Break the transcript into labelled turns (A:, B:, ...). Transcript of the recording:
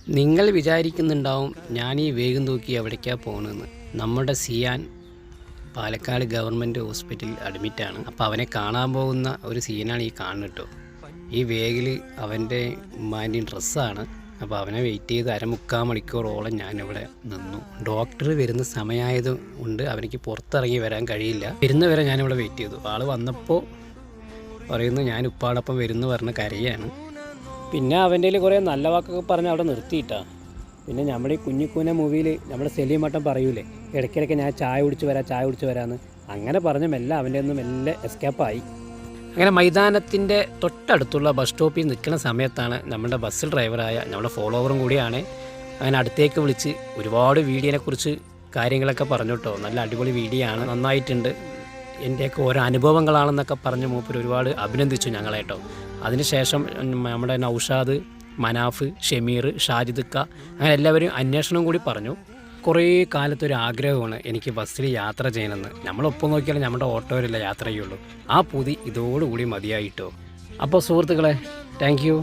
A: നിങ്ങൾ വിചാരിക്കുന്നുണ്ടാവും ഞാൻ ഈ വേഗം തൂക്കി എവിടേക്കാണ് പോകുന്നതെന്ന്. നമ്മുടെ സിയാൻ പാലക്കാട് ഗവൺമെൻറ് ഹോസ്പിറ്റലിൽ അഡ്മിറ്റാണ്. അപ്പോൾ അവനെ കാണാൻ പോകുന്ന ഒരു സീനാണ് ഈ കാണുന്നത് കേട്ടോ. ഈ വേഗിൽ അവൻ്റെ ഉമ്മാൻ്റെയും ഡ്രസ്സാണ്. അപ്പോൾ അവനെ വെയിറ്റ് ചെയ്ത് 1/4 മണിക്കൂറോളം ഞാനിവിടെ നിന്നു. ഡോക്ടർ വരുന്ന സമയമായത് കൊണ്ട് അവനിക്ക് പുറത്തിറങ്ങി വരാൻ കഴിയില്ല. വരുന്നവരെ ഞാനിവിടെ വെയിറ്റ് ചെയ്തു. ആൾ വന്നപ്പോൾ പറയുന്നു ഞാൻ ഉപ്പാടൊപ്പം വരുന്നു പറഞ്ഞ് കരയാണ്. പിന്നെ അവൻ്റെ കയ്യിൽ കുറേ നല്ല വാക്കൊക്കെ പറഞ്ഞ് അവിടെ നിർത്തിയിട്ടാ. പിന്നെ നമ്മുടെ ഈ കുഞ്ഞിക്കൂന മൂവിയിൽ നമ്മുടെ സെലീം മട്ടം പറയൂലേ, ഇടയ്ക്കിടയ്ക്ക് ഞാൻ ചായ കുടിച്ച് വരാമെന്ന്. അങ്ങനെ പറഞ്ഞ മെല്ലെ അവൻ്റെ ഒന്നും മെല്ലെ എസ്കേപ്പായി. അങ്ങനെ മൈതാനത്തിൻ്റെ തൊട്ടടുത്തുള്ള ബസ് സ്റ്റോപ്പിൽ നിൽക്കുന്ന സമയത്താണ് നമ്മുടെ ബസ് ഡ്രൈവറായ നമ്മുടെ ഫോളോവറും കൂടിയാണ് അങ്ങനെ അടുത്തേക്ക് വിളിച്ച് ഒരുപാട് വീഡിയോനെക്കുറിച്ച് കാര്യങ്ങളൊക്കെ പറഞ്ഞു കേട്ടോ. നല്ല അടിപൊളി വീഡിയോ ആണ്, നന്നായിട്ടുണ്ട്, എൻ്റെയൊക്കെ ഓരോ അനുഭവങ്ങളാണെന്നൊക്കെ പറഞ്ഞ് മൂപ്പർ ഒരുപാട് അഭിനന്ദിച്ചു ഞങ്ങളേട്ടോ. അതിനുശേഷം നമ്മുടെ നൗഷാദ്, മനാഫ്, ഷമീർ, ഷാജിദ്ക്ക അങ്ങനെ എല്ലാവരും അന്വേഷണം കൂടി പറഞ്ഞു. കുറേ കാലത്തൊരു ആഗ്രഹമാണ് എനിക്ക് ബസ്സിൽ യാത്ര ചെയ്യണമെന്ന്. നമ്മളൊപ്പം നോക്കിയാലും നമ്മുടെ ഓട്ടോയിലല്ല യാത്ര ചെയ്യുള്ളൂ. ആ പൂതി ഇതോടുകൂടി മതിയായിട്ടോ. അപ്പോൾ സുഹൃത്തുക്കളെ, താങ്ക് യു.